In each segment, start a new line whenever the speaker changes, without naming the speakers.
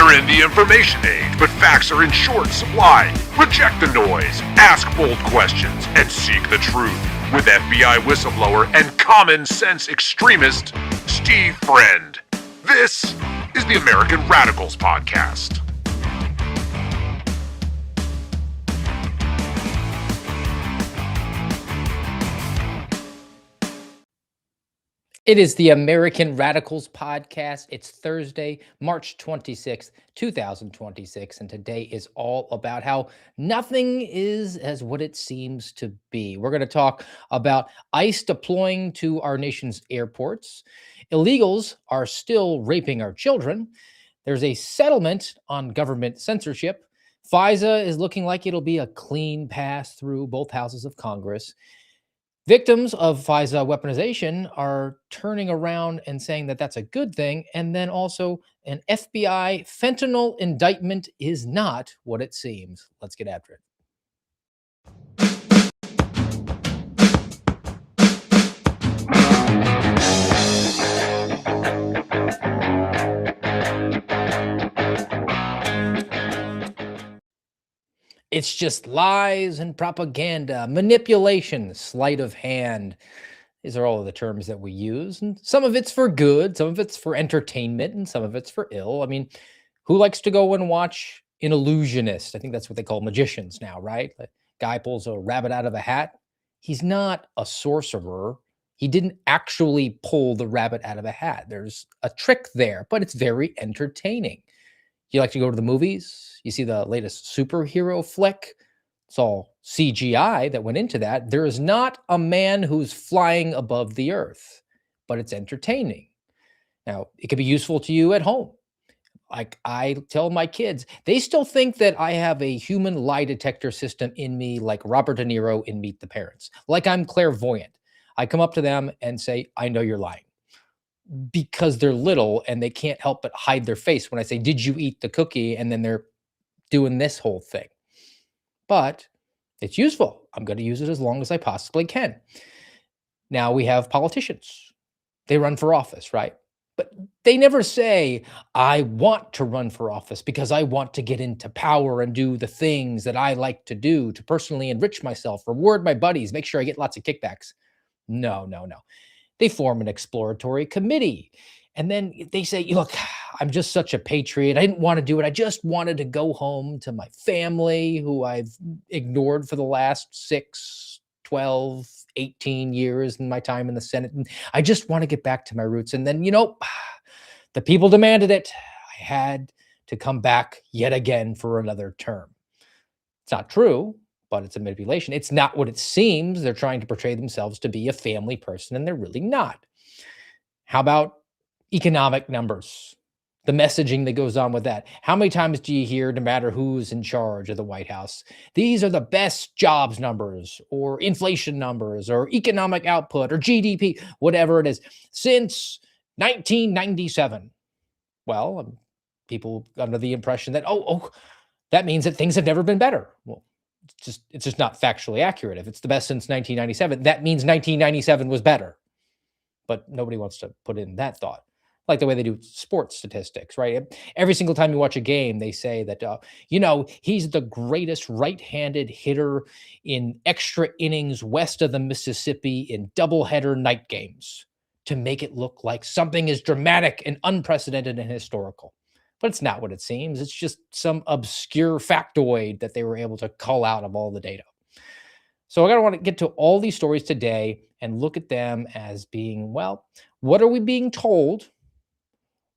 We're in the information age, but facts are in short supply. Reject the noise, ask bold questions, and seek the truth with FBI whistleblower and common sense extremist Steve Friend. This is the American Radicals Podcast.
It is the American Radicals Podcast. It's Thursday, March 26th, 2026, and today is all about how nothing is as what it seems to be. We're going to talk about ICE deploying to our nation's airports. Illegals are still raping our children. There's a settlement on government censorship. FISA is looking like it'll be a clean pass through both houses of Congress. Victims of FISA weaponization are turning around and saying that that's a good thing. And then also an FBI fentanyl indictment is not what it seems. Let's get after it. It's just lies and propaganda, manipulation, sleight of hand. These are all of the terms that we use. And some of it's for good, some of it's for entertainment, and some of it's for ill. I mean, who likes to go and watch an illusionist? I think that's what they call magicians now, right? The guy pulls a rabbit out of a hat. He's not a sorcerer. He didn't actually pull the rabbit out of a hat. There's a trick there, but it's very entertaining. You like to go to the movies? You see the latest superhero flick? It's all CGI that went into that. There is not a man who's flying above the earth, but it's entertaining. Now, it could be useful to you at home. Like I tell my kids, they still think that I have a human lie detector system in me, like Robert De Niro in Meet the Parents. Like I'm clairvoyant. I come up to them and say, I know you're lying. Because they're little and they can't help but hide their face when I say, did you eat the cookie? And then they're doing this whole thing. But it's useful. I'm going to use it as long as I possibly can. Now we have politicians. They run for office, right? But they never say, I want to run for office because I want to get into power and do the things that I like to do to personally enrich myself, reward my buddies, make sure I get lots of kickbacks. No. They form an exploratory committee. And then they say, look, I'm just such a patriot. I didn't want to do it. I just wanted to go home to my family who I've ignored for the last 6, 12, 18 years in my time in the Senate. And I just want to get back to my roots. And then, the people demanded it. I had to come back yet again for another term. It's not true, but it's a manipulation. It's not what it seems. They're trying to portray themselves to be a family person, and they're really not. How about economic numbers? The messaging that goes on with that. How many times do you hear, no matter who's in charge of the White House, these are the best jobs numbers or inflation numbers or economic output or GDP, whatever it is, since 1997? Well, people under the impression that, that means that things have never been better. Well, it's just not factually accurate. If it's the best since 1997, that means 1997 was better. But nobody wants to put in that thought. Like the way they do sports statistics, right? Every single time you watch a game, they say that, he's the greatest right-handed hitter in extra innings west of the Mississippi in doubleheader night games to make it look like something is dramatic and unprecedented and historical. But it's not what it seems. It's just some obscure factoid that they were able to cull out of all the data. So I want to get to all these stories today and look at them as being, what are we being told?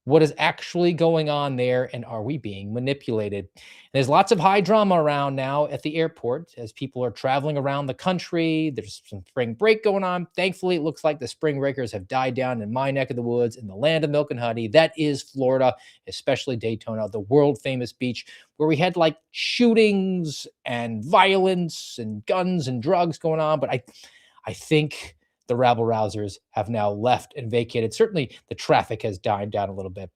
What is actually going on there? And are we being manipulated? And there's lots of high drama around now at the airport as people are traveling around the country. There's some spring break going on. Thankfully, it looks like the spring breakers have died down in my neck of the woods in the land of milk and honey. That is Florida, especially Daytona, the world famous beach where we had like shootings and violence and guns and drugs going on. But I think the rabble-rousers have now left and vacated. Certainly, the traffic has died down a little bit.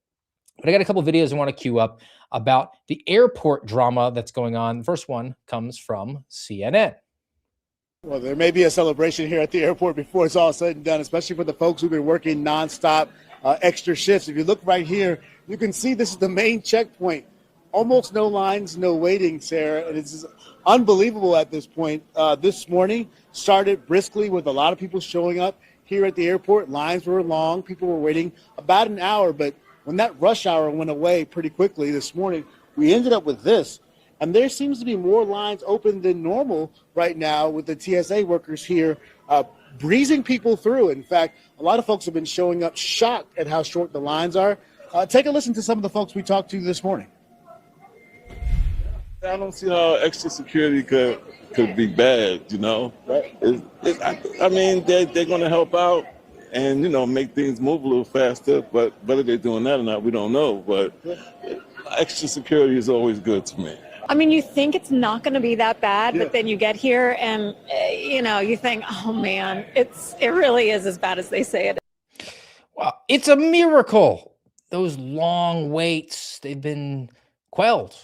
But I got a couple of videos I want to queue up about the airport drama that's going on. The first one comes from CNN.
Well, there may be a celebration here at the airport before it's all said and done, especially for the folks who've been working nonstop extra shifts. If you look right here, you can see this is the main checkpoint. Almost no lines, no waiting, Sarah. And it's unbelievable at this point. This morning started briskly with a lot of people showing up here at the airport. Lines were long. People were waiting about an hour. But when that rush hour went away pretty quickly this morning, we ended up with this. And there seems to be more lines open than normal right now with the TSA workers here breezing people through. In fact, a lot of folks have been showing up shocked at how short the lines are. Take a listen to some of the folks we talked to this morning.
I don't see how extra security could be bad, you know.
Right.
I mean, they're going to help out and, you know, make things move a little faster, but whether they're doing that or not, we don't know. But extra security is always good to me.
I mean, you think it's not going to be that bad,
Yeah.
but then you get here and, you know, you think, oh, man, it really is as bad as they say it is.
Well, it's a miracle. Those long waits, they've been quelled.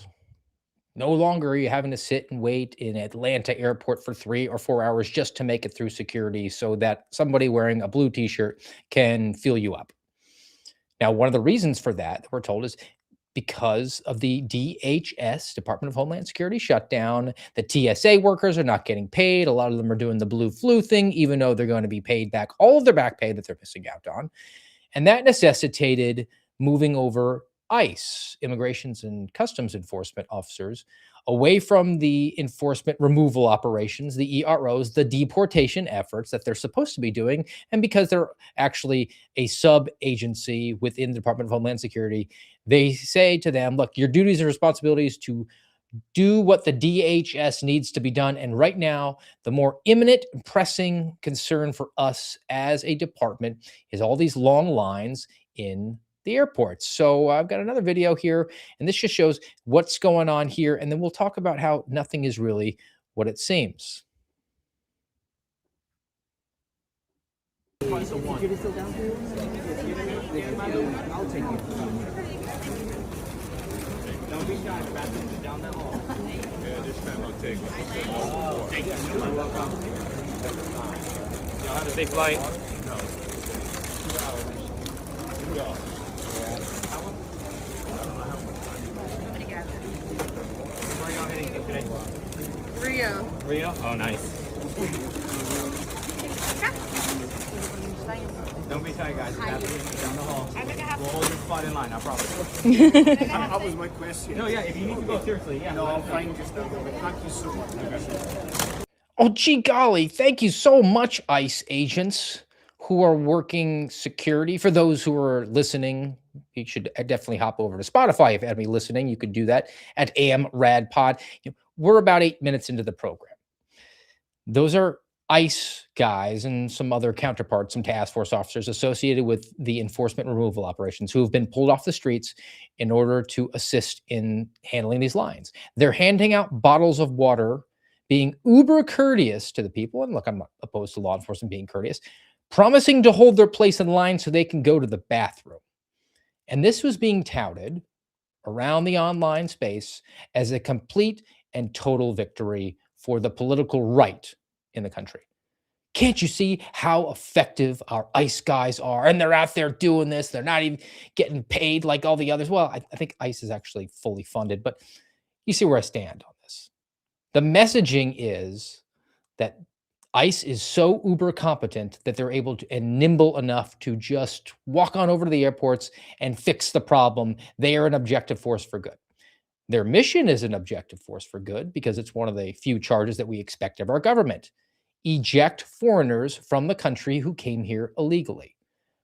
No longer are you having to sit and wait in Atlanta airport for 3 or 4 hours just to make it through security so that somebody wearing a blue t-shirt can fill you up. Now, one of the reasons for that, we're told, is because of the DHS, Department of Homeland Security shutdown. The TSA workers are not getting paid. A lot of them are doing the blue flu thing, even though they're going to be paid back all of their back pay that they're missing out on. And that necessitated moving over ICE, Immigrations and Customs Enforcement officers, away from the enforcement removal operations, the EROs, the deportation efforts that they're supposed to be doing. And because they're actually a sub-agency within the Department of Homeland Security, they say to them, look, your duties and responsibilities to do what the DHS needs to be done. And right now, the more imminent and pressing concern for us as a department is all these long lines in the airports. So I've got another video here, and this just shows what's going on here. And then we'll talk about how nothing is really what it seems. Big flight. Rio? Oh, nice. Don't be shy, guys. Down the hall. We'll hold your spot in line, I promise.
That was my question.
No, yeah, if you need to go, seriously, yeah.
No, I'm fine just now, but thank you so much.
Oh, gee golly, thank you so much, ICE agents who are working security. For those who are listening, you should definitely hop over to Spotify. If you had me listening, you could do that at AM Rad Pod. We're about 8 minutes into the program. Those are ICE guys and some other counterparts, some task force officers associated with the enforcement removal operations who have been pulled off the streets in order to assist in handling these lines. They're handing out bottles of water, being uber courteous to the people. And look, I'm not opposed to law enforcement being courteous, promising to hold their place in line so they can go to the bathroom. And this was being touted around the online space as a complete and total victory for the political right in the country. Can't you see how effective our ICE guys are? And they're out there doing this. They're not even getting paid like all the others. Well, I think ICE is actually fully funded, but you see where I stand on this. The messaging is that ICE is so uber competent that they're able to and nimble enough to just walk on over to the airports and fix the problem. They are an objective force for good. Their mission is an objective force for good because it's one of the few charges that we expect of our government. Eject foreigners from the country who came here illegally.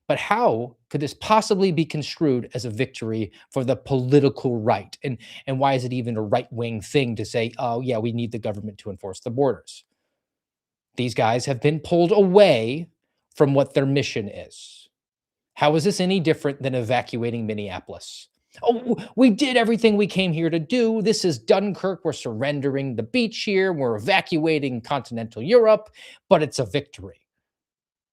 But how could this possibly be construed as a victory for the political right? And why is it even a right-wing thing to say, oh, yeah, we need the government to enforce the borders? These guys have been pulled away from what their mission is. How is this any different than evacuating Minneapolis? Oh, we did everything we came here to do. This is Dunkirk. We're surrendering the beach here. We're evacuating continental Europe, but it's a victory.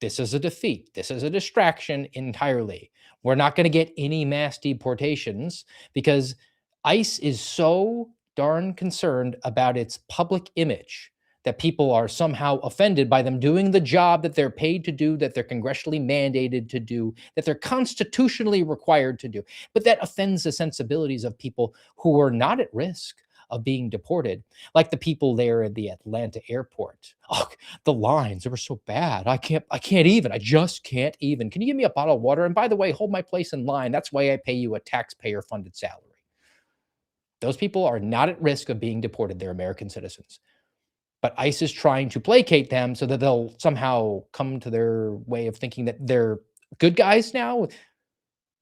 This is a defeat. This is a distraction entirely. We're not going to get any mass deportations because ICE is so darn concerned about its public image that people are somehow offended by them doing the job that they're paid to do, that they're congressionally mandated to do, that they're constitutionally required to do. But that offends the sensibilities of people who are not at risk of being deported, like the people there at the Atlanta airport. Oh, the lines, they were so bad. I just can't even. Can you give me a bottle of water? And by the way, hold my place in line. That's why I pay you a taxpayer funded salary. Those people are not at risk of being deported. They're American citizens. But ICE is trying to placate them so that they'll somehow come to their way of thinking that they're good guys now.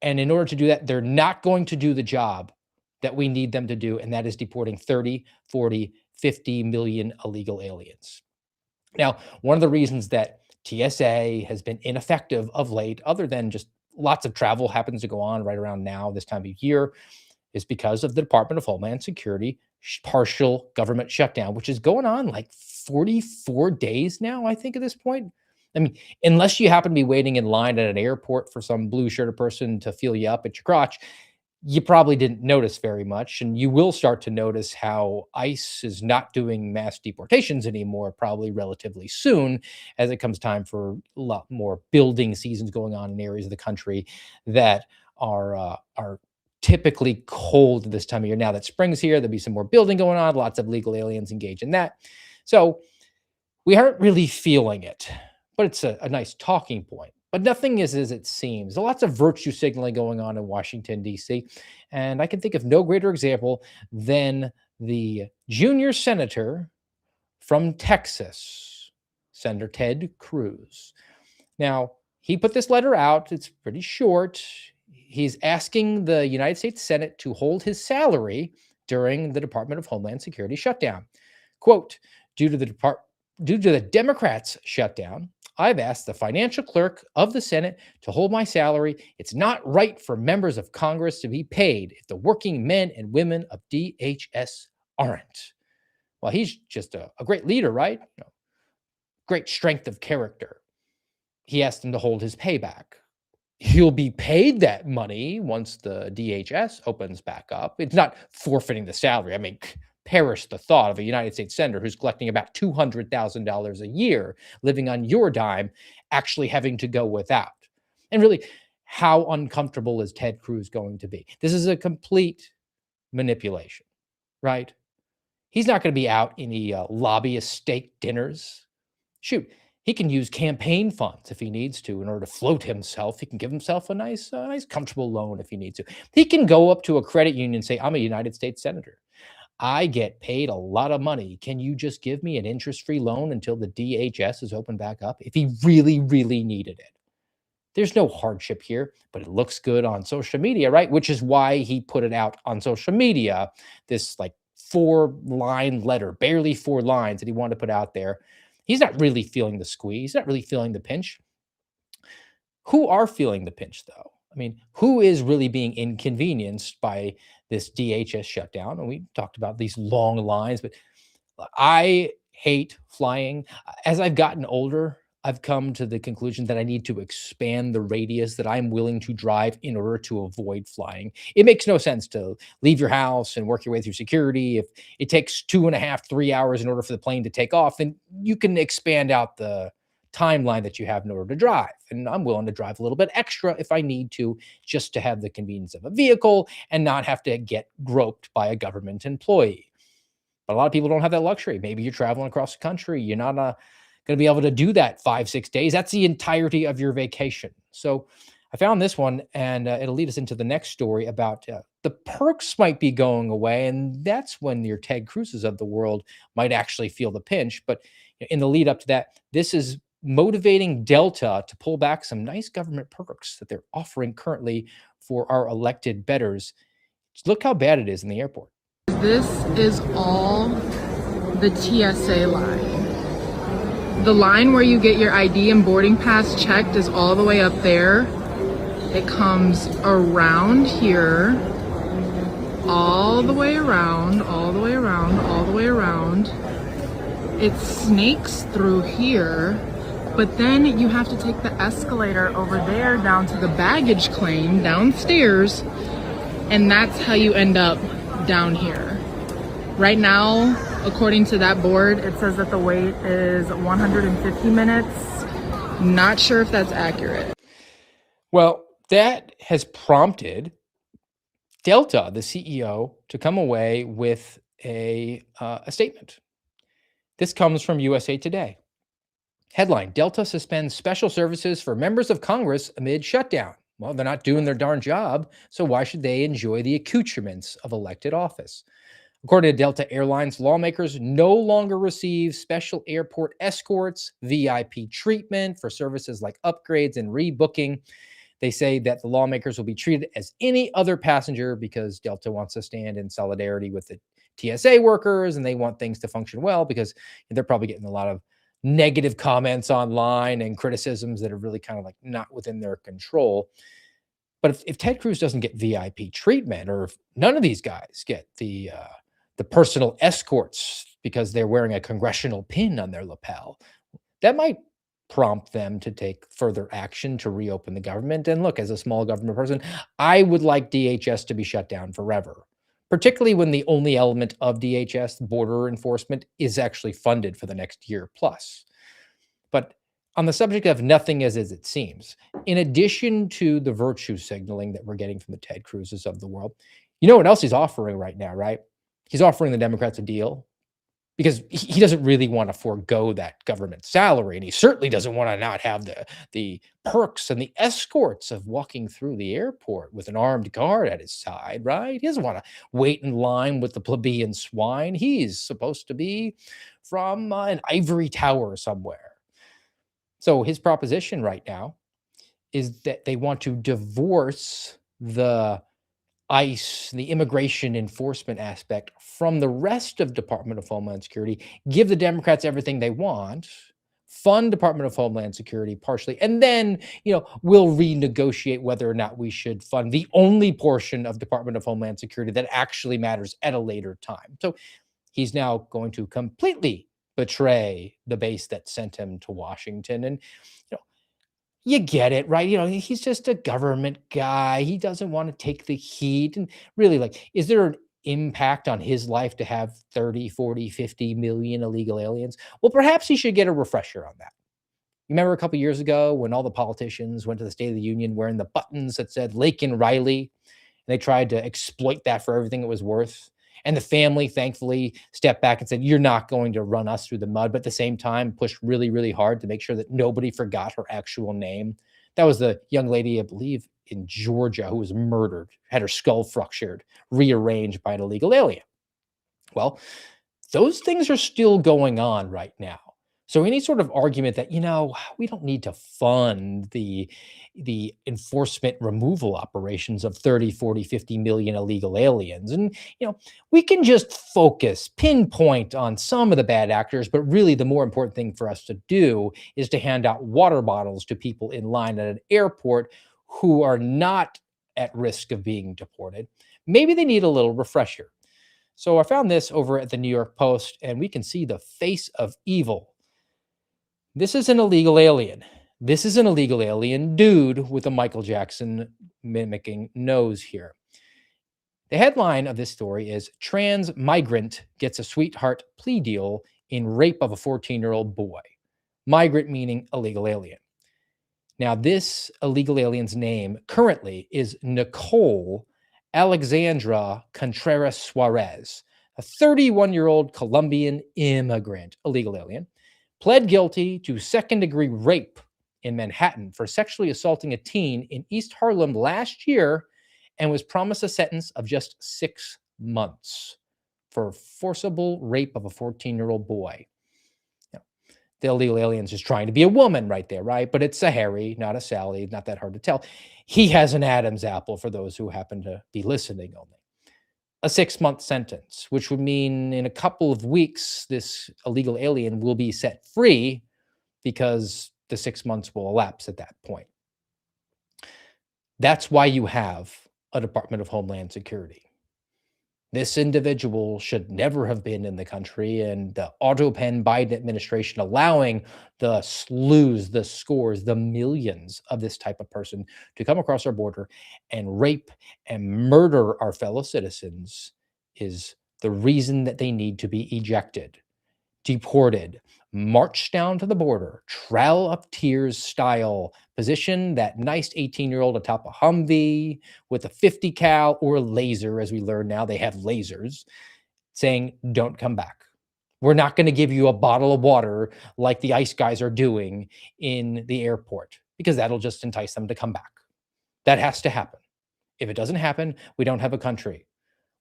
And in order to do that, they're not going to do the job that we need them to do, and that is deporting 30, 40, 50 million illegal aliens. Now, one of the reasons that TSA has been ineffective of late, other than just lots of travel happens to go on right around now, this time of year, is because of the Department of Homeland Security partial government shutdown, which is going on like 44 days now, I think, at this point. I mean, unless you happen to be waiting in line at an airport for some blue-shirted person to feel you up at your crotch, you probably didn't notice very much. And you will start to notice how ICE is not doing mass deportations anymore, probably relatively soon, as it comes time for a lot more building seasons going on in areas of the country that are typically cold this time of year. Now that spring's here, there'll be some more building going on, lots of legal aliens engaged in that. So we aren't really feeling it, but it's a nice talking point. But nothing is as it seems. There's lots of virtue signaling going on in Washington, D.C. And I can think of no greater example than the junior senator from Texas, Senator Ted Cruz. Now, he put this letter out. It's pretty short. He's asking the United States Senate to hold his salary during the Department of Homeland Security shutdown. Quote, due to the Democrats' shutdown, I've asked the financial clerk of the Senate to hold my salary. It's not right for members of Congress to be paid if the working men and women of DHS aren't. Well, he's just a great leader, right? Great strength of character. He asked him to hold his payback. He'll be paid that money once the DHS opens back up. It's not forfeiting the salary. I mean, perish the thought of a United States senator who's collecting about $200,000 a year, living on your dime, actually having to go without. And really, how uncomfortable is Ted Cruz going to be? This is a complete manipulation, right? He's not going to be out in the lobbyist steak dinners. Shoot, he can use campaign funds if he needs to in order to float himself. He can give himself a nice, comfortable loan if he needs to. He can go up to a credit union and say, I'm a United States senator. I get paid a lot of money. Can you just give me an interest-free loan until the DHS is opened back up? If he really, really needed it. There's no hardship here, but it looks good on social media, right? Which is why he put it out on social media, this like 4-line letter, barely 4 lines that he wanted to put out there. He's not really feeling the squeeze, not really feeling the pinch. Who are feeling the pinch, though? I mean, who is really being inconvenienced by this DHS shutdown? And we talked about these long lines, but I hate flying. As I've gotten older, I've come to the conclusion that I need to expand the radius that I'm willing to drive in order to avoid flying. It makes no sense to leave your house and work your way through security. If it takes 2.5, 3 hours in order for the plane to take off, then you can expand out the timeline that you have in order to drive. And I'm willing to drive a little bit extra if I need to, just to have the convenience of a vehicle and not have to get groped by a government employee. But a lot of people don't have that luxury. Maybe you're traveling across the country. You're not going to be able to do that 5-6 days. That's the entirety of your vacation. So I found this one, and it'll lead us into the next story about the perks might be going away. And that's when your Ted Cruz's of the world might actually feel the pinch. But in the lead up to that, this is motivating Delta to pull back some nice government perks that they're offering currently for our elected betters. Just look how bad it is in the airport.
This is all the TSA line. The line where you get your ID and boarding pass checked is all the way up there. It comes around here, all the way around, all the way around, all the way around. It snakes through here, but then you have to take the escalator over there down to the baggage claim downstairs, and that's how you end up down here. Right now, According to that board, it says that the wait is 150 minutes. Not sure if that's accurate.
Well, that has prompted Delta, the CEO, to come away with a statement. This comes from USA Today. Headline: Delta suspends special services for members of Congress amid shutdown. Well, they're not doing their darn job, so why should they enjoy the accoutrements of elected office? According to Delta Airlines, lawmakers no longer receive special airport escorts, VIP treatment for services like upgrades and rebooking. They say that the lawmakers will be treated as any other passenger because Delta wants to stand in solidarity with the TSA workers, and they want things to function well because they're probably getting a lot of negative comments online and criticisms that are really kind of like not within their control. But if Ted Cruz doesn't get VIP treatment, or if none of these guys get the personal escorts because they're wearing a congressional pin on their lapel, that might prompt them to take further action to reopen the government. And look, as a small government person, I would like DHS to be shut down forever, particularly when the only element of DHS, border enforcement, is actually funded for the next year plus. But on the subject of nothing is as it seems, in addition to the virtue signaling that we're getting from the Ted Cruzes of the world, you know what else he's offering right now, right? He's offering the Democrats a deal, because he doesn't really want to forego that government salary, and he certainly doesn't want to not have the perks and the escorts of walking through the airport with an armed guard at his side, right? He doesn't want to wait in line with the plebeian swine. He's supposed to be from an ivory tower somewhere. So his proposition right now is that they want to divorce the ICE, the immigration enforcement aspect, from the rest of Department of Homeland Security, give the Democrats everything they want, fund Department of Homeland Security partially, and then, we'll renegotiate whether or not we should fund the only portion of Department of Homeland Security that actually matters at a later time. So he's now going to completely betray the base that sent him to Washington. And, you get it, right? He's just a government guy. He doesn't want to take the heat. And really, is there an impact on his life to have 30, 40, 50 million illegal aliens? Well, perhaps he should get a refresher on that. You remember a couple years ago when all the politicians went to the State of the Union wearing the buttons that said Laken Riley, and they tried to exploit that for everything it was worth? And the family, thankfully, stepped back and said, you're not going to run us through the mud, but at the same time, pushed really, really hard to make sure that nobody forgot her actual name. That was the young lady, I believe, in Georgia who was murdered, had her skull fractured, rearranged by an illegal alien. Well, those things are still going on right now. So any sort of argument that, we don't need to fund the enforcement removal operations of 30, 40, 50 million illegal aliens. And, we can just focus, pinpoint on some of the bad actors, but really the more important thing for us to do is to hand out water bottles to people in line at an airport who are not at risk of being deported. Maybe they need a little refresher. So I found this over at the New York Post, and we can see the face of evil. This is an illegal alien. This is an illegal alien dude with a Michael Jackson mimicking nose here. The headline of this story is Trans Migrant Gets a Sweetheart Plea Deal in Rape of a 14-year-old Boy. Migrant meaning illegal alien. Now, this illegal alien's name currently is Nicole Alexandra Contreras Suarez, a 31-year-old Colombian immigrant illegal alien, pled guilty to second-degree rape in Manhattan for sexually assaulting a teen in East Harlem last year, and was promised a sentence of just 6 months for forcible rape of a 14-year-old boy. The illegal alien's just trying to be a woman right there, right? But it's a Harry, not a Sally, not that hard to tell. He has an Adam's apple for those who happen to be listening only. A 6-month sentence, which would mean in a couple of weeks, this illegal alien will be set free because the 6 months will elapse at that point. That's why you have a Department of Homeland Security. This individual should never have been in the country, and the autopen Biden administration allowing the slews, the scores, the millions of this type of person to come across our border and rape and murder our fellow citizens is the reason that they need to be ejected, deported, marched down to the border, Trail of Tears style, position that nice 18-year-old atop a Humvee with a 50 cal or laser, as we learn now, they have lasers, saying, don't come back. We're not going to give you a bottle of water like the ICE guys are doing in the airport, because that'll just entice them to come back. That has to happen. If it doesn't happen, we don't have a country.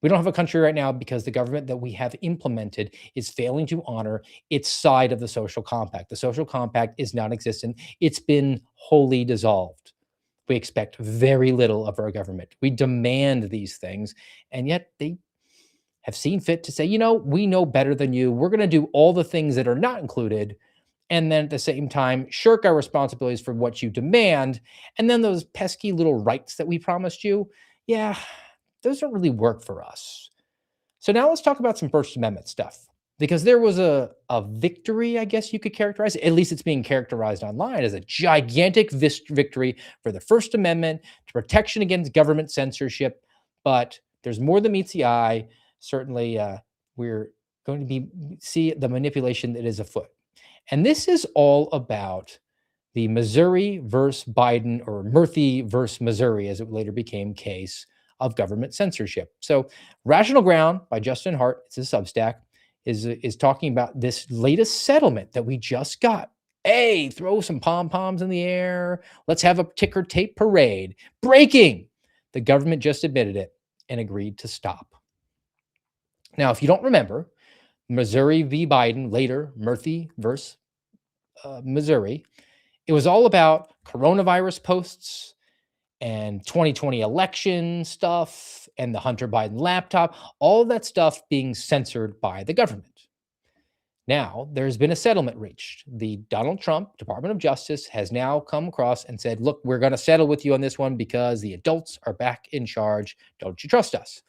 We don't have a country right now because the government that we have implemented is failing to honor its side of the social compact. The social compact is non-existent. It's been wholly dissolved. We expect very little of our government. We demand these things, and yet they have seen fit to say, you know, we know better than you. We're going to do all the things that are not included, and then at the same time, shirk our responsibilities for what you demand. And then those pesky little rights that we promised you, yeah, those don't really work for us. So now let's talk about some First Amendment stuff, because there was a victory, I guess you could characterize it. At least it's being characterized online as a gigantic victory for the First Amendment, to protection against government censorship. But there's more than meets the eye. Certainly, we're going to see the manipulation that is afoot. And this is all about the Missouri versus Biden, or Murphy versus Missouri, as it later became, case of government censorship. So Rational Ground by Justin Hart, it's a Substack, is talking about this latest settlement that we just got. Hey, throw some pom-poms in the air. Let's have a ticker tape parade. Breaking! The government just admitted it and agreed to stop. Now, if you don't remember, Missouri v. Biden, later Murphy versus Missouri, it was all about coronavirus posts and 2020 election stuff and the Hunter Biden laptop, all of that stuff being censored by the government. Now, there's been a settlement reached. The Donald Trump Department of Justice has now come across and said, look, we're going to settle with you on this one because the adults are back in charge. Don't you trust us?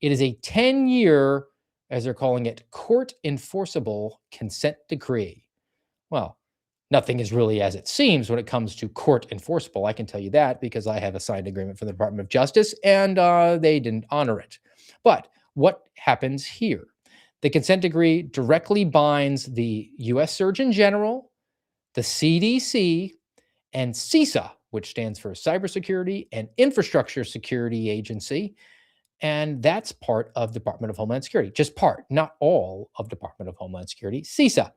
It is a 10-year, as they're calling it, court enforceable consent decree. Well, nothing is really as it seems when it comes to court enforceable. I can tell you that because I have a signed agreement from the Department of Justice, and they didn't honor it. But what happens here? The consent decree directly binds the U.S. Surgeon General, the CDC, and FISA, which stands for Cybersecurity and Infrastructure Security Agency. And that's part of Department of Homeland Security. Just part, not all of Department of Homeland Security. FISA,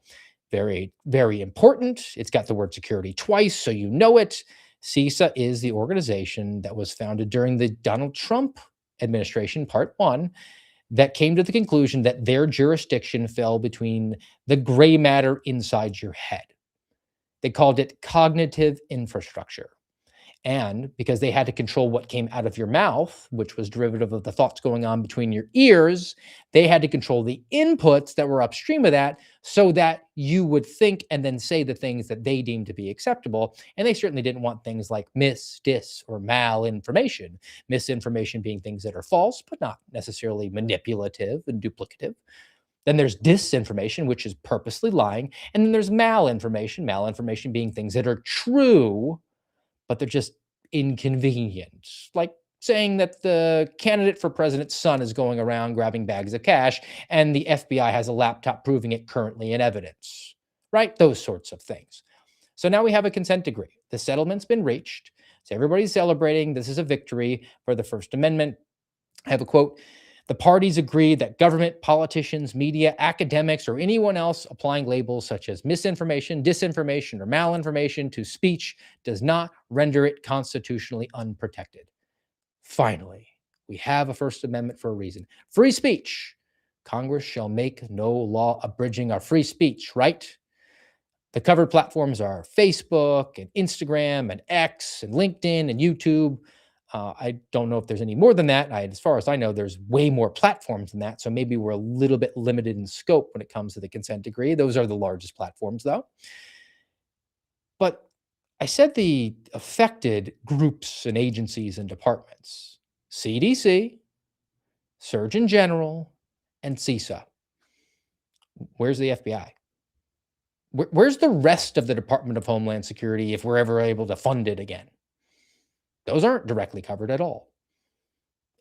very, very important. It's got the word security twice, so you know it. FISA is the organization that was founded during the Donald Trump administration, part one, that came to the conclusion that their jurisdiction fell between the gray matter inside your head. They called it cognitive infrastructure. And because they had to control what came out of your mouth, which was derivative of the thoughts going on between your ears, they had to control the inputs that were upstream of that so that you would think and then say the things that they deemed to be acceptable. And they certainly didn't want things like mis, dis, or malinformation. Misinformation being things that are false, but not necessarily manipulative and duplicative. Then there's disinformation, which is purposely lying. And then there's malinformation being things that are true, but they're just inconvenient. Like saying that the candidate for president's son is going around grabbing bags of cash and the FBI has a laptop proving it currently in evidence, right? Those sorts of things. So now we have a consent decree. The settlement's been reached. So everybody's celebrating. This is a victory for the First Amendment. I have a quote. The parties agree that government, politicians, media, academics, or anyone else applying labels such as misinformation, disinformation, or malinformation to speech does not render it constitutionally unprotected. Finally, we have a First Amendment for a reason. Free speech. Congress shall make no law abridging our free speech, right? The covered platforms are Facebook and Instagram and X and LinkedIn and YouTube. I don't know if there's any more than that. As far as I know, there's way more platforms than that. So maybe we're a little bit limited in scope when it comes to the consent decree. Those are the largest platforms, though. But I said the affected groups and agencies and departments: CDC, Surgeon General, and CISA. Where's the FBI? Where's the rest of the Department of Homeland Security if we're ever able to fund it again? Those aren't directly covered at all.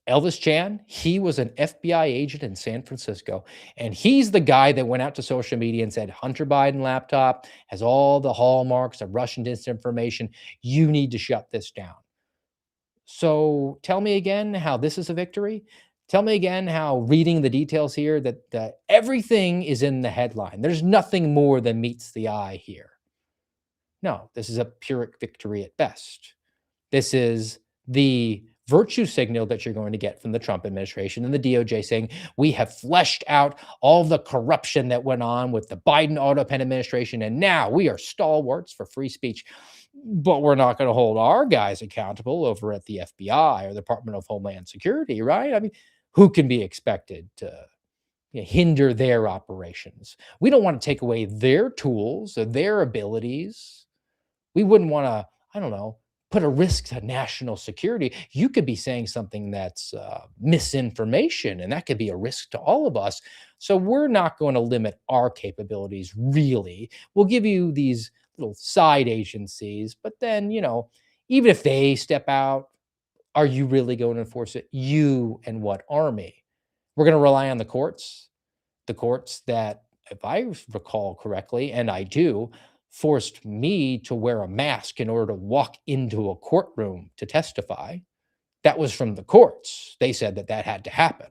Elvis Chan, he was an FBI agent in San Francisco, and he's the guy that went out to social media and said, Hunter Biden laptop has all the hallmarks of Russian disinformation. You need to shut this down. So tell me again how this is a victory. Tell me again how reading the details here that everything is in the headline. There's nothing more than meets the eye here. No, this is a Pyrrhic victory at best. This is the virtue signal that you're going to get from the Trump administration and the DOJ saying, we have fleshed out all the corruption that went on with the Biden auto pen administration, and now we are stalwarts for free speech. But we're not going to hold our guys accountable over at the FBI or the Department of Homeland Security, right? I mean, who can be expected to hinder their operations? We don't want to take away their tools or their abilities. We wouldn't want to, I don't know, put a risk to national security. You could be saying something that's misinformation, and that could be a risk to all of us. So we're not going to limit our capabilities, really. We'll give you these little side agencies, but then, even if they step out, are you really going to enforce it? You and what army? We're going to rely on the courts that, if I recall correctly, and I do, forced me to wear a mask in order to walk into a courtroom to testify. That was from the courts. They said that had to happen.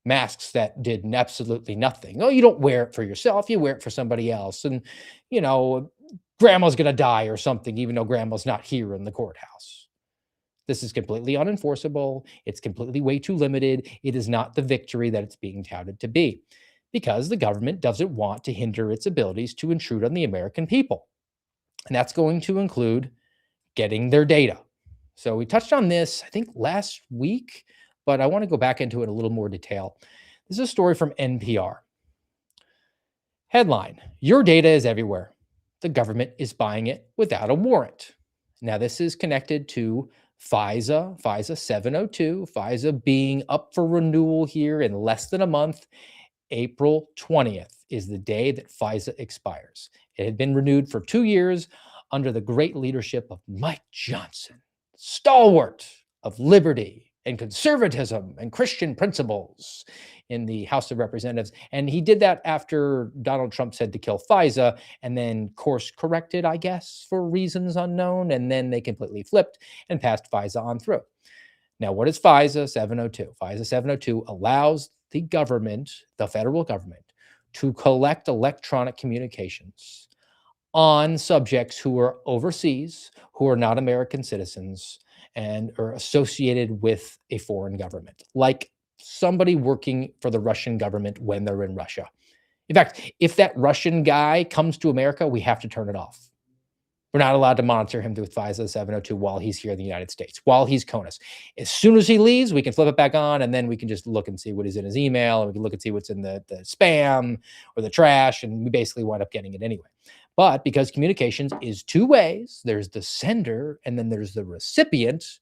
Masks that did absolutely nothing. Oh, you don't wear it for yourself. You wear it for somebody else. And, grandma's going to die or something, even though grandma's not here in the courthouse. This is completely unenforceable. It's completely way too limited. It is not the victory that it's being touted to be, because the government doesn't want to hinder its abilities to intrude on the American people. And that's going to include getting their data. So we touched on this, I think, last week, but I want to go back into it in a little more detail. This is a story from NPR. Headline: Your data is everywhere. The government is buying it without a warrant. Now, this is connected to FISA 702, FISA being up for renewal here in less than a month. April 20th is the day that FISA expires. It had been renewed for 2 years under the great leadership of Mike Johnson, stalwart of liberty and conservatism and Christian principles in the House of Representatives. And he did that after Donald Trump said to kill FISA, and then course corrected, I guess, for reasons unknown. And then they completely flipped and passed FISA on through. Now, what is FISA 702? FISA 702 allows the government, the federal government, to collect electronic communications on subjects who are overseas, who are not American citizens, and are associated with a foreign government, like somebody working for the Russian government when they're in Russia. In fact, if that Russian guy comes to America, we have to turn it off. We're not allowed to monitor him with FISA 702 while he's here in the United States, while he's CONUS. As soon as he leaves, we can flip it back on, and then we can just look and see what is in his email, and we can look and see what's in the spam or the trash, and we basically wind up getting it anyway. But because communications is two ways, there's the sender and then there's the recipient,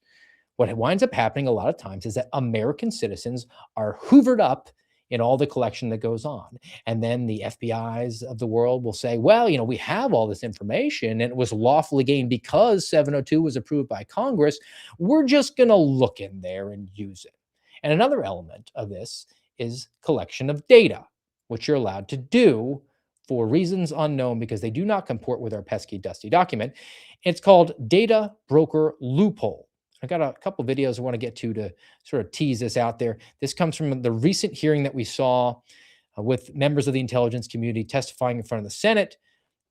what winds up happening a lot of times is that American citizens are hoovered up in all the collection that goes on. And then the FBIs of the world will say, well, we have all this information and it was lawfully gained because 702 was approved by Congress. We're just going to look in there and use it. And another element of this is collection of data, which you're allowed to do for reasons unknown because they do not comport with our pesky, dusty document. It's called data broker loophole. I've got a couple videos I want to get to sort of tease this out there. This comes from the recent hearing that we saw with members of the intelligence community testifying in front of the Senate.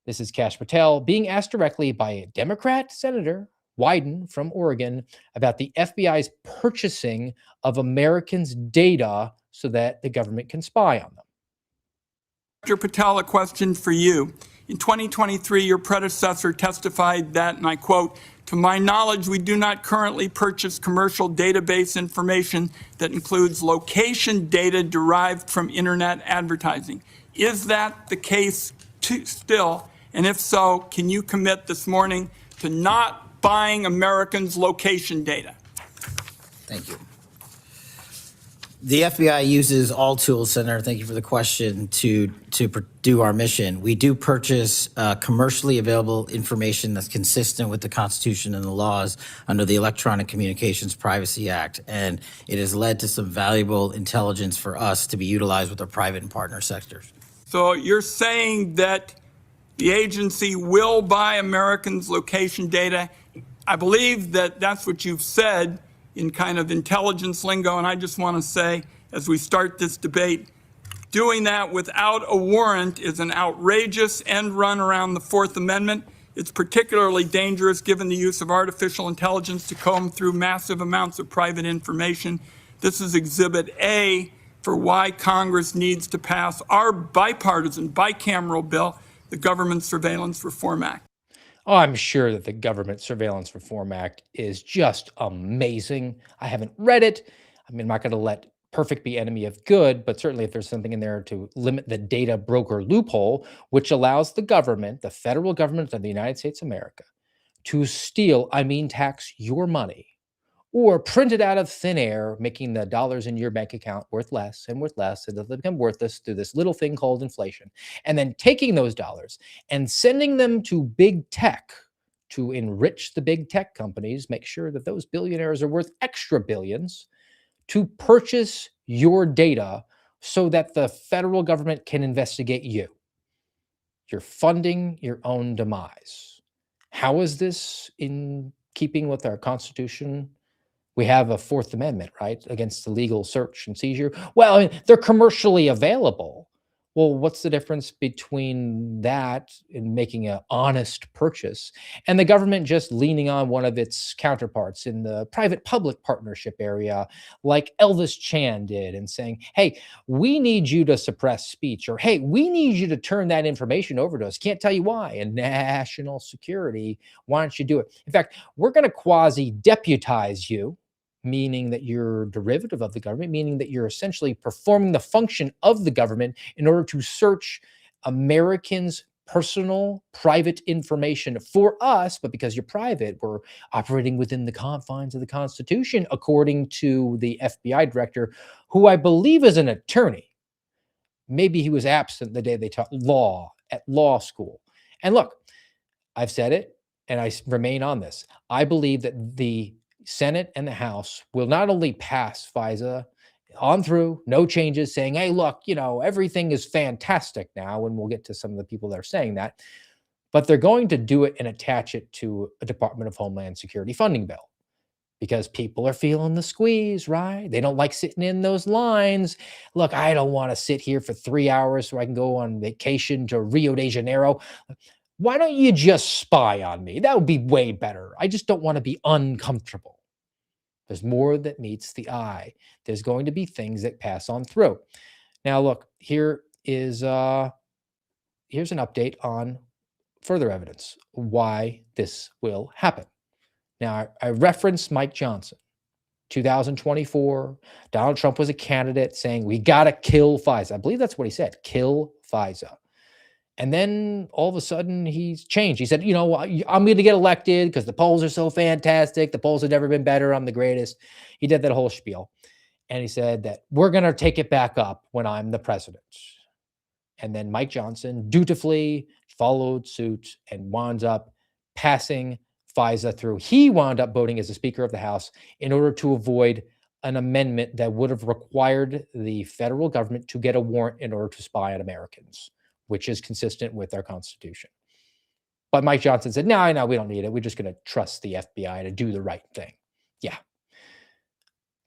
This is Kash Patel being asked directly by a Democrat Senator, Wyden from Oregon, about the FBI's purchasing of Americans' data so that the government can spy on them.
Dr. Patel, a question for you. In 2023, your predecessor testified that, and I quote, "To my knowledge, we do not currently purchase commercial database information that includes location data derived from internet advertising." Is that the case still? And if so, can you commit this morning to not buying Americans' location data?
Thank you. The FBI uses all tools, Senator, thank you for the question, to do our mission. We do purchase commercially available information that's consistent with the Constitution and the laws under the Electronic Communications Privacy Act, and it has led to some valuable intelligence for us to be utilized with our private and partner sectors.
So you're saying that the agency will buy Americans' location data. I believe that that's what you've said in kind of intelligence lingo, and I just want to say, as we start this debate, doing that without a warrant is an outrageous end run around the Fourth Amendment. It's particularly dangerous given the use of artificial intelligence to comb through massive amounts of private information. This is Exhibit A for why Congress needs to pass our bipartisan, bicameral bill, the Government Surveillance Reform Act.
Oh, I'm sure that the Government Surveillance Reform Act is just amazing. I haven't read it. I mean, I'm not going to let perfect be enemy of good, but certainly if there's something in there to limit the data broker loophole, which allows the government, the federal government of the United States of America, to steal, tax your money, or print it out of thin air, making the dollars in your bank account worth less and worth less, and they become worthless through this little thing called inflation. And then taking those dollars and sending them to big tech to enrich the big tech companies, make sure that those billionaires are worth extra billions, to purchase your data so that the federal government can investigate you. You're funding your own demise. How is this in keeping with our Constitution? We have a Fourth Amendment, right, against the legal search and seizure. Well, they're commercially available. Well, what's the difference between that and making an honest purchase and the government just leaning on one of its counterparts in the private-public partnership area, like Elvis Chan did, and saying, hey, we need you to suppress speech, or hey, we need you to turn that information over to us. Can't tell you why. And national security, why don't you do it? In fact, we're going to quasi-deputize you, meaning that you're derivative of the government, meaning that you're essentially performing the function of the government in order to search Americans' personal, private information for us. But because you're private, we're operating within the confines of the Constitution, according to the FBI director, who I believe is an attorney. Maybe he was absent the day they taught law at law school. And look, I've said it, and I remain on this. I believe that the Senate and the House will not only pass FISA on through, no changes, saying, hey, look, everything is fantastic now, and we'll get to some of the people that are saying that, but they're going to do it and attach it to a Department of Homeland Security funding bill because people are feeling the squeeze, right? They don't like sitting in those lines. Look, I don't want to sit here for 3 hours so I can go on vacation to Rio de Janeiro. Why don't you just spy on me? That would be way better. I just don't want to be uncomfortable. There's more that meets the eye. There's going to be things that pass on through. Now, look, here's an update on further evidence why this will happen. Now, I referenced Mike Johnson. 2024, Donald Trump was a candidate saying, we got to kill FISA. I believe that's what he said, kill FISA. And then all of a sudden he's changed. He said, I'm going to get elected because the polls are so fantastic. The polls have never been better. I'm the greatest. He did that whole spiel. And he said that we're going to take it back up when I'm the president. And then Mike Johnson dutifully followed suit and wound up passing FISA through. He wound up voting as the Speaker of the House in order to avoid an amendment that would have required the federal government to get a warrant in order to spy on Americans, which is consistent with our Constitution. But Mike Johnson said, no, we don't need it. We're just going to trust the FBI to do the right thing. Yeah.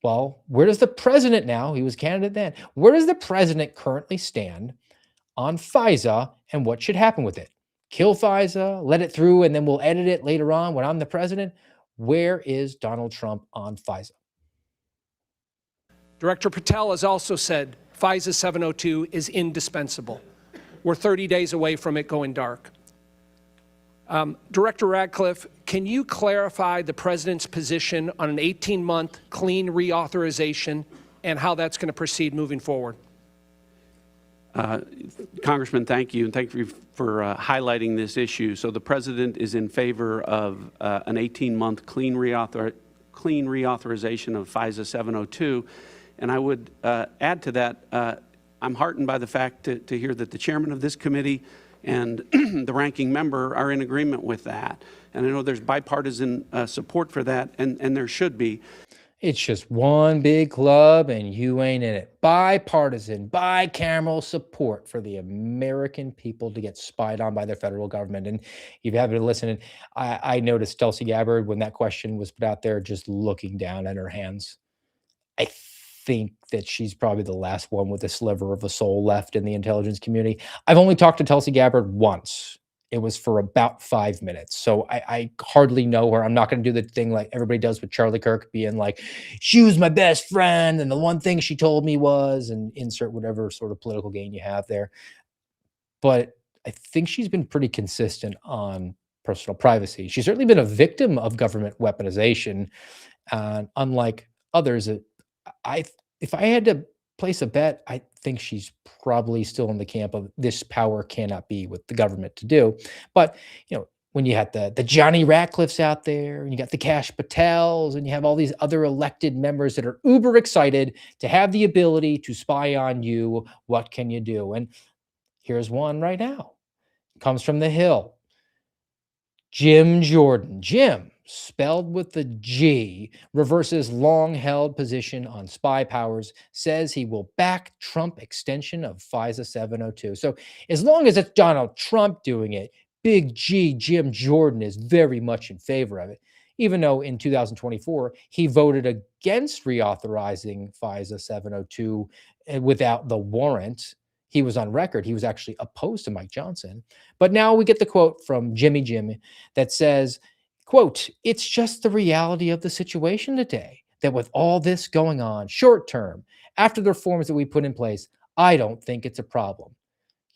Well, where does the president now, he was candidate then, where does the president currently stand on FISA and what should happen with it? Kill FISA, let it through, and then we'll edit it later on when I'm the president? Where is Donald Trump on FISA?
Director Patel has also said FISA 702 is indispensable. We're 30 days away from it going dark. Director Radcliffe, can you clarify the president's position on an 18-month clean reauthorization and how that's going to proceed moving forward?
Congressman, thank you, and thank you for highlighting this issue. So the president is in favor of an 18-month clean reauthorization of FISA 702. And I would add to that, I'm heartened by the fact to hear that the chairman of this committee and the ranking member are in agreement with that. And I know there's bipartisan support for that, and there should be.
It's just one big club and you ain't in it. Bipartisan, bicameral support for the American people to get spied on by their federal government. And if you haven't listened, I noticed Tulsi Gabbard, when that question was put out there, just looking down at her hands. I think that she's probably the last one with a sliver of a soul left in the intelligence community. I've only talked to Tulsi Gabbard once. It was for about 5 minutes. So I hardly know her. I'm not going to do the thing like everybody does with Charlie Kirk, being like, she was my best friend. And the one thing she told me was, and insert whatever sort of political gain you have there. But I think she's been pretty consistent on personal privacy. She's certainly been a victim of government weaponization. Unlike others, if I had to place a bet, I think she's probably still in the camp of this power cannot be with the government to do. But when you had the Johnny Ratcliffes out there, and you got the Kash Patels, and you have all these other elected members that are uber excited to have the ability to spy on you, what can you do? And here's one right now. It comes from the Hill. Jim Jordan. Jim, spelled with the G, reverses long-held position on spy powers, says he will back Trump extension of FISA 702. So as long as it's Donald Trump doing it, Big G, Jim Jordan, is very much in favor of it, even though in 2024, he voted against reauthorizing FISA 702 without the warrant. He was on record. He was actually opposed to Mike Johnson. But now we get the quote from Jimmy Jim that says, quote, it's just the reality of the situation today that with all this going on short term, after the reforms that we put in place, I don't think it's a problem.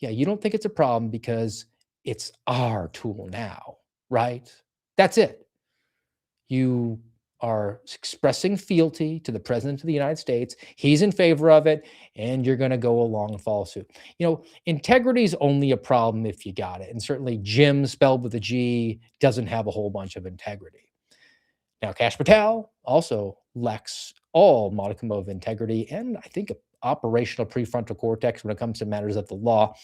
Yeah, you don't think it's a problem because it's our tool now, right? That's it. You are expressing fealty to the president of the United States. He's in favor of it, and you're going to go along and follow suit. Integrity is only a problem if you got it. And certainly Jim, spelled with a G, doesn't have a whole bunch of integrity. Now, Kash Patel also lacks all modicum of integrity and I think operational prefrontal cortex when it comes to matters of the law.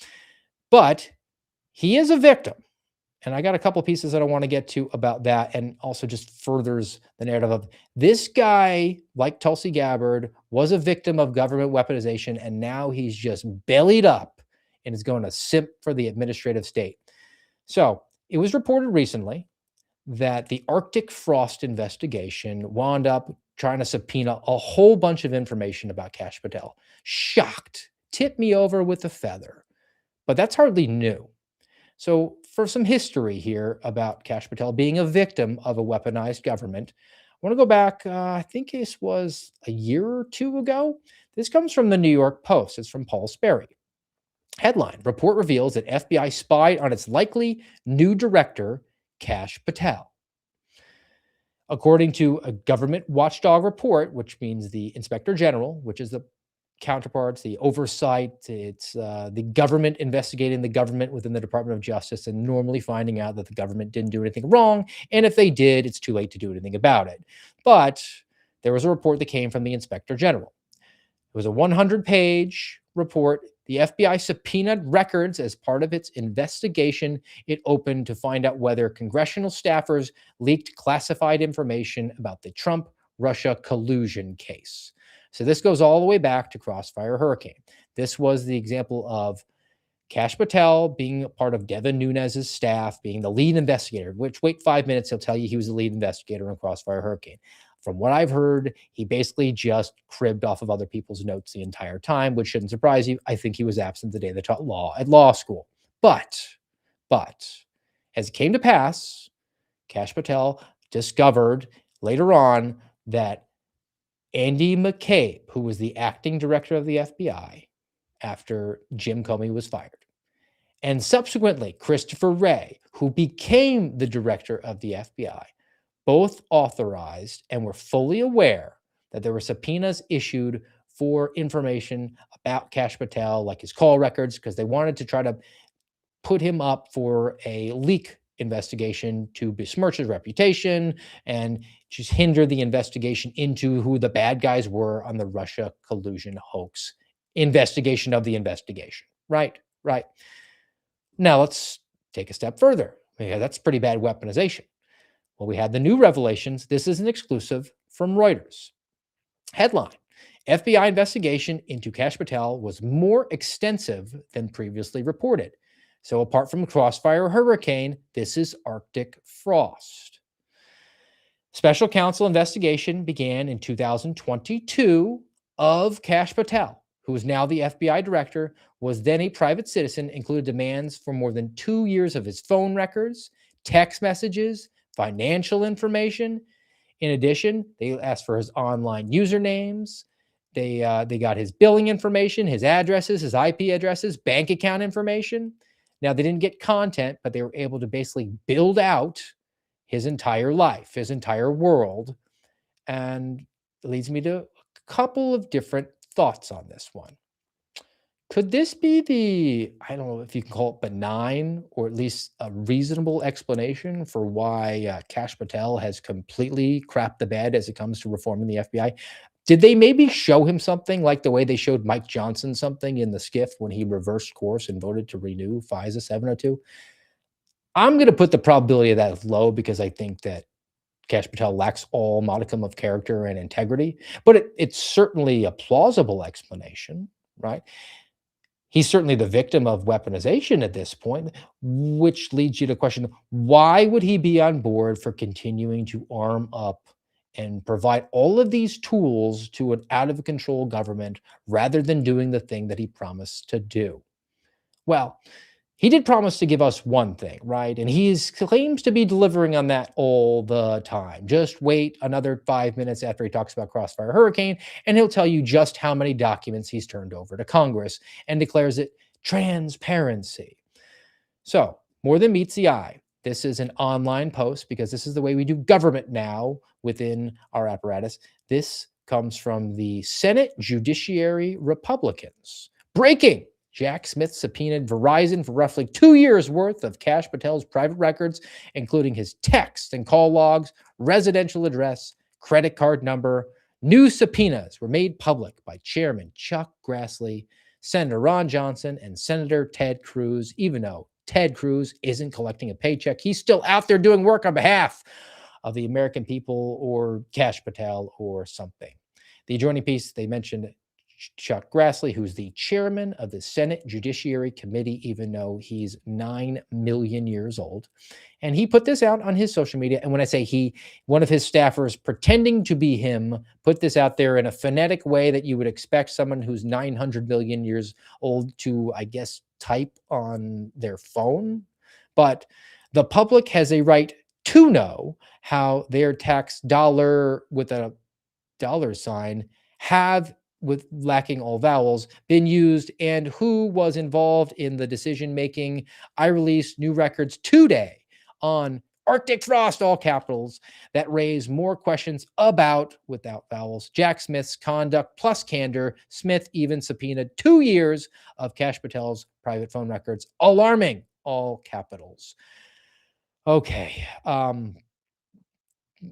But he is a victim. And I got a couple pieces that I want to get to about that, and also just furthers the narrative of this guy, like Tulsi Gabbard, was a victim of government weaponization, and now he's just bellied up and is going to simp for the administrative state. So it was reported recently that the Arctic Frost investigation wound up trying to subpoena a whole bunch of information about Kash Patel. Shocked. Tipped me over with a feather. But that's hardly new. So for some history here about Kash Patel being a victim of a weaponized government, I want to go back, I think this was a year or two ago. This comes from the New York Post. It's from Paul Sperry. Headline, report reveals that FBI spied on its likely new director, Kash Patel. According to a government watchdog report, which means the Inspector General, which is the counterparts, the oversight, it's the government investigating the government within the Department of Justice and normally finding out that the government didn't do anything wrong. And if they did, it's too late to do anything about it. But there was a report that came from the Inspector General. It was a 100-page report. The FBI subpoenaed records as part of its investigation it opened to find out whether congressional staffers leaked classified information about the Trump-Russia collusion case. So this goes all the way back to Crossfire Hurricane. This was the example of Kash Patel being a part of Devin Nunes's staff, being the lead investigator, which wait 5 minutes, he'll tell you he was the lead investigator in Crossfire Hurricane. From what I've heard, he basically just cribbed off of other people's notes the entire time, which shouldn't surprise you. I think he was absent the day they taught law at law school. But, as it came to pass, Kash Patel discovered later on that Andy McCabe, who was the acting director of the FBI after Jim Comey was fired, and subsequently Christopher Wray, who became the director of the FBI, both authorized and were fully aware that there were subpoenas issued for information about Kash Patel, like his call records, because they wanted to try to put him up for a leak investigation to besmirch his reputation and just hinder the investigation into who the bad guys were on the Russia collusion hoax investigation of the investigation. Right, right. Now let's take a step further. Yeah, that's pretty bad weaponization. Well, we had the new revelations. This is an exclusive from Reuters. Headline: FBI investigation into Kash Patel was more extensive than previously reported. So apart from Crossfire Hurricane, this is Arctic frost. Special counsel investigation began in 2022 of Kash Patel, who is now the FBI director, was then a private citizen, included demands for more than 2 years of his phone records, text messages, financial information. In addition, they asked for his online usernames. They got his billing information, his addresses, his IP addresses, bank account information. Now, they didn't get content, but they were able to basically build out his entire life, his entire world. And it leads me to a couple of different thoughts on this one. Could this be the, I don't know if you can call it benign, or at least a reasonable explanation for why Kash Patel has completely crapped the bed as it comes to reforming the FBI? Did they maybe show him something like the way they showed Mike Johnson something in the skiff when he reversed course and voted to renew FISA 702? I'm going to put the probability of that as low because I think that Kash Patel lacks all modicum of character and integrity, but it's certainly a plausible explanation, right? He's certainly the victim of weaponization at this point, which leads you to question, why would he be on board for continuing to arm up and provide all of these tools to an out-of-control government rather than doing the thing that he promised to do? Well, he did promise to give us one thing, right? And he claims to be delivering on that all the time. Just wait another 5 minutes after he talks about Crossfire Hurricane, and he'll tell you just how many documents he's turned over to Congress and declares it transparency. So, more than meets the eye. This is an online post because this is the way we do government now within our apparatus. This comes from the Senate Judiciary Republicans. Breaking! Jack Smith subpoenaed Verizon for roughly 2 years' worth of Kash Patel's private records, including his text and call logs, residential address, credit card number. New subpoenas were made public by Chairman Chuck Grassley, Senator Ron Johnson, and Senator Ted Cruz. Even though Ted Cruz isn't collecting a paycheck, he's still out there doing work on behalf of the American people or Kash Patel or something. The adjoining piece, they mentioned Chuck Grassley, who's the chairman of the Senate Judiciary Committee, even though he's 9 million years old. And he put this out on his social media. And when I say he, one of his staffers pretending to be him put this out there in a phonetic way that you would expect someone who's 900 million years old to, I guess, type on their phone. But the public has a right to know how their tax dollar with a dollar sign have, with lacking all vowels, been used and who was involved in the decision making. I released new records today on Arctic frost, all capitals, that raise more questions about, without vowels, Jack Smith's conduct plus candor. Smith even subpoenaed 2 years of Kash Patel's private phone records. Alarming, all capitals. Okay.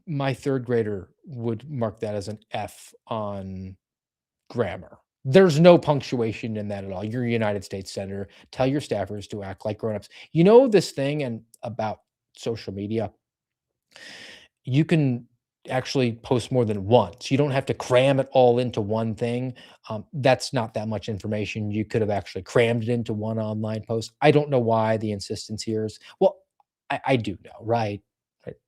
My third grader would mark that as an F on grammar. There's no punctuation in that at all. You're a United States senator. Tell your staffers to act like grown-ups. You know this thing and about social media, you can actually post more than once. You don't have to cram it all into one thing. That's not that much information. You could have actually crammed it into one online post. I don't know why the insistence here is, well, I do know, right?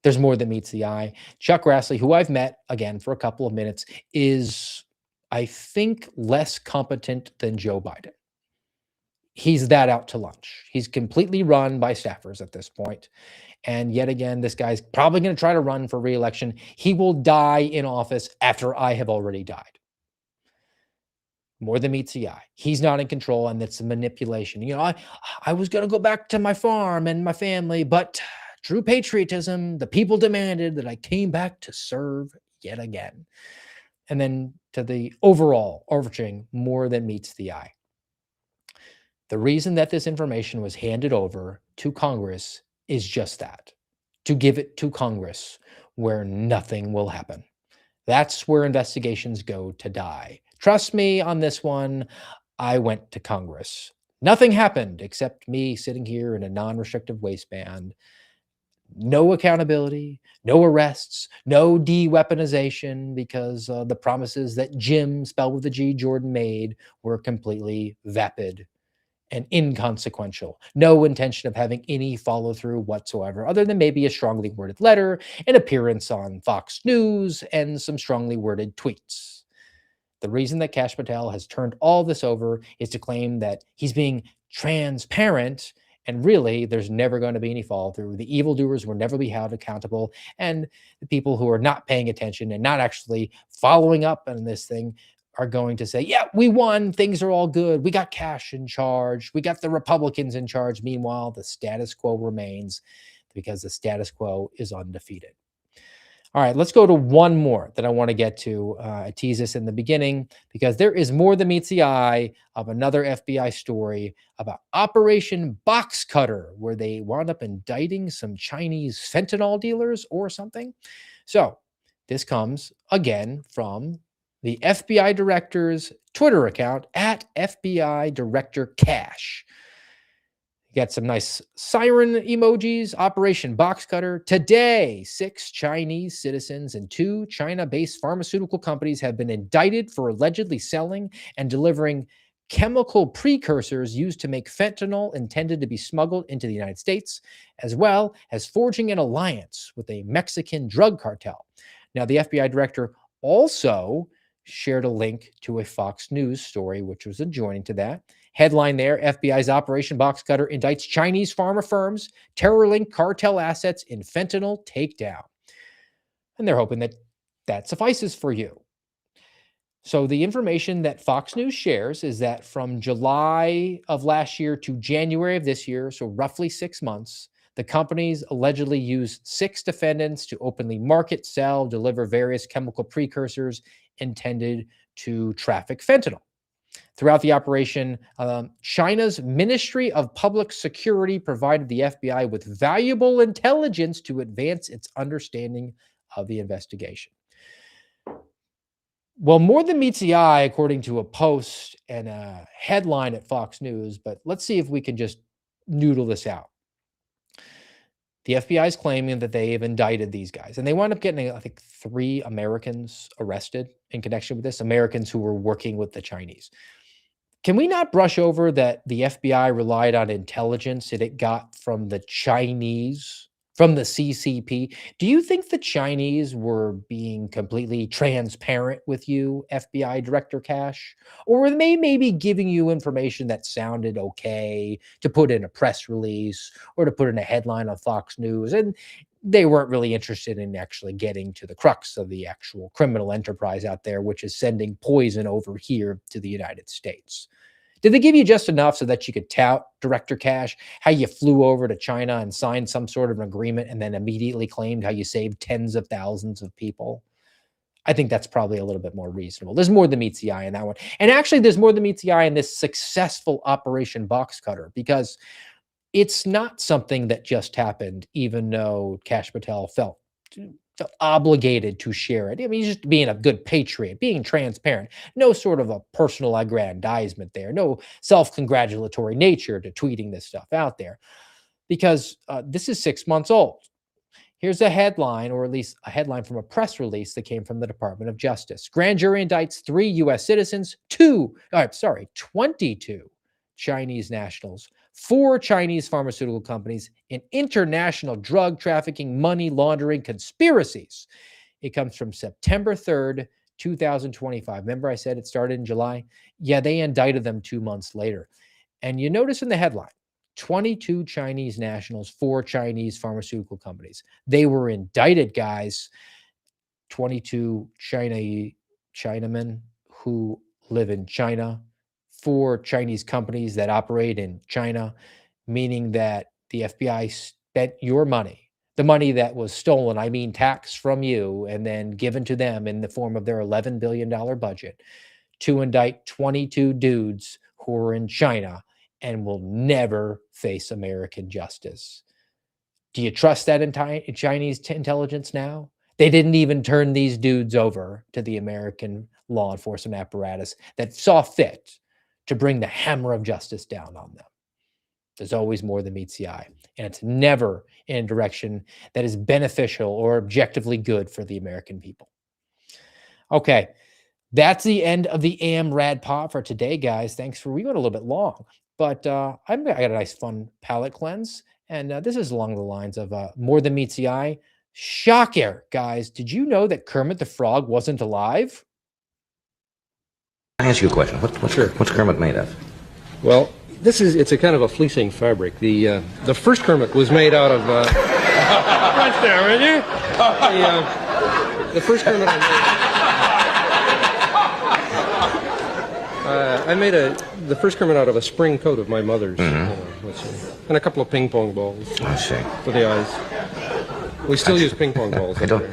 There's more than meets the eye. Chuck Grassley, who I've met, again, for a couple of minutes, is, I think, less competent than Joe Biden. He's that out to lunch. He's completely run by staffers at this point. And yet again, this guy's probably going to try to run for re-election. He will die in office after I have already died. More than meets the eye. He's not in control, and that's a manipulation. You know, I was going to go back to my farm and my family, but true patriotism, the people demanded that I came back to serve yet again. And then to the overall overarching, more than meets the eye. The reason that this information was handed over to Congress is just that, to give it to Congress where nothing will happen. That's where investigations go to die. Trust me on this one. I went to Congress. Nothing happened except me sitting here in a non-restrictive waistband. No accountability, no arrests, no de-weaponization, because the promises that Jim, spelled with a G, Jordan made were completely vapid and inconsequential. No intention of having any follow through whatsoever, other than maybe a strongly worded letter, an appearance on Fox News, and some strongly worded tweets. The reason that Kash Patel has turned all this over is to claim that he's being transparent, and really there's never going to be any follow through. The evildoers will never be held accountable, and the people who are not paying attention and not actually following up on this thing are going to say, yeah, we won, things are all good, we got Kash in charge, we got the Republicans in charge. Meanwhile, the status quo remains, because the status quo is undefeated. All right, let's go to one more that I want to get to. I teased this in the beginning because there is more than meets the eye of another FBI story about Operation Box Cutter, where they wound up indicting some Chinese fentanyl dealers or something. So this comes again from the FBI director's Twitter account at FBI Director Kash. Got some nice siren emojis. Operation Box Cutter. Today, 6 Chinese citizens and 2 China-based pharmaceutical companies have been indicted for allegedly selling and delivering chemical precursors used to make fentanyl intended to be smuggled into the United States, as well as forging an alliance with a Mexican drug cartel. Now, the FBI director also shared a link to a Fox News story, which was adjoining to that. Headline there, FBI's Operation Box Cutter indicts Chinese pharma firms, terror-linked cartel assets in fentanyl takedown. And they're hoping that that suffices for you. So the information that Fox News shares is that from July of last year to January of this year, so roughly 6 months, the companies allegedly used 6 defendants to openly market, sell, deliver various chemical precursors intended to traffic fentanyl. Throughout the operation, China's Ministry of Public Security provided the FBI with valuable intelligence to advance its understanding of the investigation. Well, more than meets the eye, according to a post and a headline at Fox News, but let's see if we can just noodle this out. The FBI is claiming that they have indicted these guys, and they wound up getting, I think, 3 Americans arrested in connection with this, Americans who were working with the Chinese. Can we not brush over that the FBI relied on intelligence that it got from the Chinese, from the CCP? Do you think the Chinese were being completely transparent with you, FBI Director Kash? Or were they maybe giving you information that sounded okay to put in a press release or to put in a headline on Fox News, and they weren't really interested in actually getting to the crux of the actual criminal enterprise out there, which is sending poison over here to the United States? Did they give you just enough so that you could tout, Director Kash, how you flew over to China and signed some sort of an agreement and then immediately claimed how you saved tens of thousands of people? I think that's probably a little bit more reasonable. There's more than meets the eye in that one. And actually, there's more than meets the eye in this successful Operation Box Cutter, because it's not something that just happened, even though Kash Patel felt obligated to share it. I mean, he's just being a good patriot, being transparent. No sort of a personal aggrandizement there. No self-congratulatory nature to tweeting this stuff out there, because this is 6 months old. Here's a headline, or at least a headline from a press release that came from the Department of Justice. Grand jury indicts 3 U.S. citizens, 22 Chinese nationals, 4 Chinese pharmaceutical companies, in international drug trafficking, money laundering conspiracies. It comes from September 3rd, 2025. Remember I said it started in July? Yeah, they indicted them 2 months later. And you notice in the headline, 22 Chinese nationals, 4 Chinese pharmaceutical companies. They were indicted, guys. 22 Chinamen who live in China, 4 Chinese companies that operate in China, meaning that the FBI spent your money, the money that was stolen, I mean tax from you, and then given to them in the form of their $11 billion budget, to indict 22 dudes who are in China and will never face American justice. Do you trust that Chinese intelligence now? They didn't even turn these dudes over to the American law enforcement apparatus that saw fit to bring the hammer of justice down on them. There's always more than meets the eye, and it's never in a direction that is beneficial or objectively good for the American people. Okay, that's the end of the AM Rad Pod for today, guys. Thanks we went a little bit long, but I got a nice fun palate cleanse, and this is along the lines of more than meets the eye. Shocker, guys. Did you know that Kermit the Frog wasn't alive?
I ask you a question. What's Kermit made of?
Well, it's a kind of a fleecing fabric. The first Kermit was made out of right there, will you? The first Kermit I made the first Kermit out of a spring coat of my mother's, and a couple of ping pong balls.
I see.
For the eyes. We still use ping pong balls.
I don't.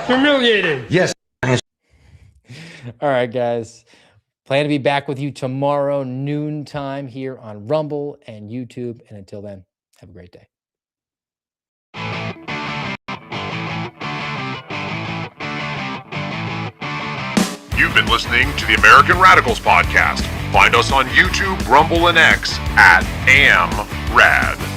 Humiliating.
Yes.
All right, guys. Plan to be back with you tomorrow, noontime, here on Rumble and YouTube. And until then, have a great day.
You've been listening to the American Radicals Podcast. Find us on YouTube, Rumble, and X at AMRAD.